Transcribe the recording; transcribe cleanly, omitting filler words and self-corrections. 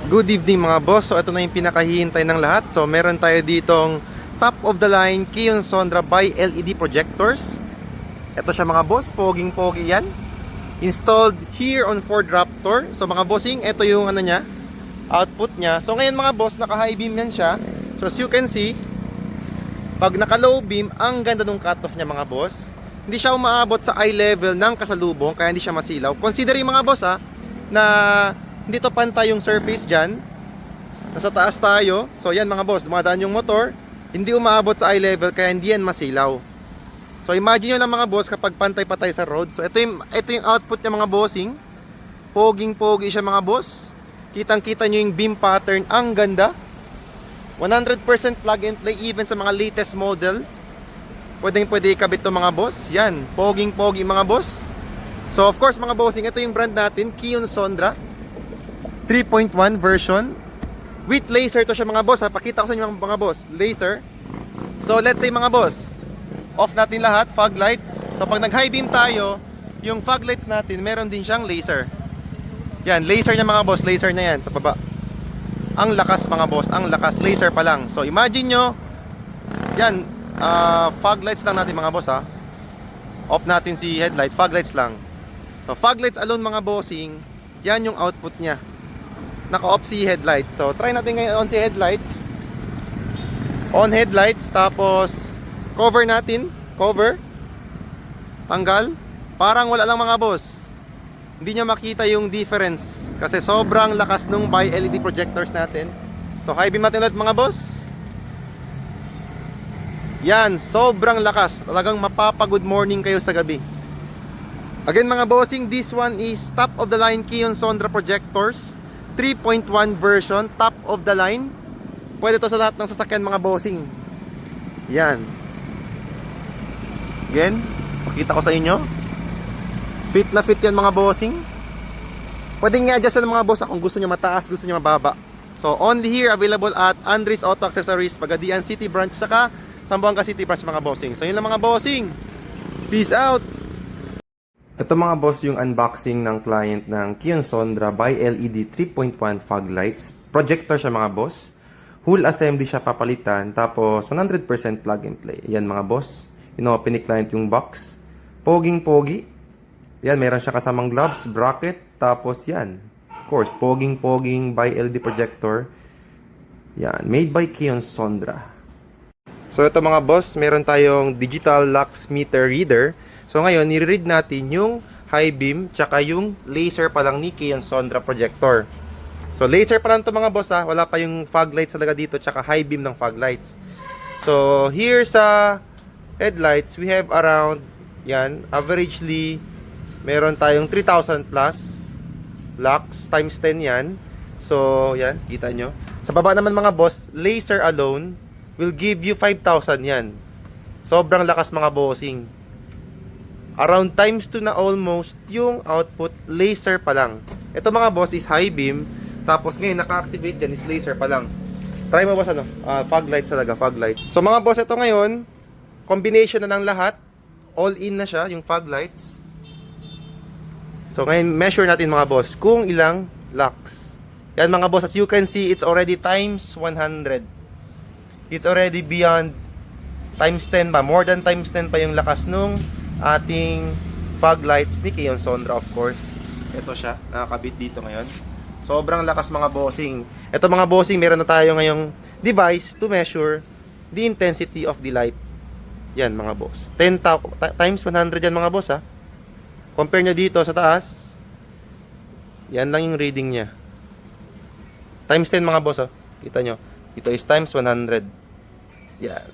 Good evening mga boss. So ito na yung pinakahihintay ng lahat. So meron tayo ditong top of the line Kion Sondra by LED projectors. Ito siya mga boss, poging-pogi yan. Installed here on Ford Raptor. So mga bossing, ito yung ano niya, output niya. So ngayon mga boss, naka-high beam yan siya. So as you can see, pag naka-low beam, ang ganda ng cutoff niya mga boss. Hindi siya umaabot sa eye level ng kasalubong, kaya hindi siya masilaw. Considering mga boss na hindi to pantay yung surface dyan. Nasa taas tayo. So yan mga boss, dumadaan yung motor. Hindi umaabot sa eye level, kaya hindi yan masilaw. So imagine nyo lang mga boss kapag pantay pa tayo sa road. So ito yung output niya mga bossing. Poging-pogi siya mga boss. Kitang-kita nyo yung beam pattern. Ang ganda. 100% plug and play even sa mga latest model. Pwede ikabit to mga boss. Yan, poging-pogi mga boss. So of course mga bossing, ito yung brand natin, Kion Sondra 3.1 version. With laser to siya mga boss. Pakita ko sa inyo mga boss, laser. So let's say mga boss, off natin lahat, fog lights. So pag nag high beam tayo, yung fog lights natin, meron din siyang laser. Yan, laser niya mga boss, laser na yan sa baba. Ang lakas mga boss, ang lakas, laser pa lang. So imagine nyo, yan, fog lights lang natin mga boss Off natin si headlight, fog lights lang. So fog lights alone mga bossing, yan yung output niya. Naka-off si headlights. So try natin ngayon on si headlights. On headlights, tapos cover natin, cover. Tanggal. Parang wala lang mga boss. Hindi niya makita yung difference kasi sobrang lakas nung by LED projectors natin. So high beam natin ulit mga boss. Yan, sobrang lakas. Talagang mapapa-good morning kayo sa gabi. Again mga bossing, this one is top of the line Kion Sondra projectors 3.1 version, top of the line. Pwede to sa lahat ng sasakyan mga bossing. Yan. Again, pakita ko sa inyo. Fit na fit yan mga bossing. Pwede nga adjust ng mga boss kung gusto nyo mataas, gusto nyo mababa. So only here available at Andres Auto Accessories, Pagadian City Branch, saka Zamboanga City Branch mga bossing. So yun lang mga bossing. Peace out. Ito mga boss yung unboxing ng client ng Kion Sondra by LED 3.1 fog lights. Projector siya mga boss. Whole assembly siya papalitan. Tapos 100% plug and play. Yan mga boss. Inopen ni client yung box. Poging-pogi. Yan, meron siya kasamang gloves, bracket. Tapos yan. Of course, poging-poging by LED projector. Yan, made by Kion Sondra. So ito mga boss, meron tayong digital lux meter reader. So ngayon, nire-read natin yung high beam tsaka yung laser pa lang ni Kion Sondra projector. So laser pa lang ito mga boss wala pa yung fog lights talaga dito tsaka high beam ng fog lights. So here sa headlights, we have around, yan, averagely, meron tayong 3,000 plus lux times 10 yan. So yan, kita nyo. Sa baba naman mga boss, laser alone will give you 5,000 yan. Sobrang lakas mga bossing. Around times 2 na almost yung output laser pa lang. Ito mga boss is high beam. Tapos ngayon naka-activate dyan is laser pa lang. Try mo boss fog lights talaga, fog light. So mga boss, ito ngayon, combination na ng lahat. All in na siya, yung fog lights. So ngayon measure natin mga boss kung ilang lux. Yan mga boss, as you can see, it's already times 100. It's already beyond times 10 pa. More than times 10 pa yung lakas nung ating fog lights ni Kion Sondra, of course. Ito siya, nakakabit dito ngayon. Sobrang lakas mga bossing. Ito mga bossing, meron na tayo ngayong device to measure the intensity of the light. Yan mga boss. 10 times 100 yan mga boss Compare nyo dito sa taas. Yan lang yung reading niya. Times 10 mga boss Kita nyo. Ito is times 100. Yan.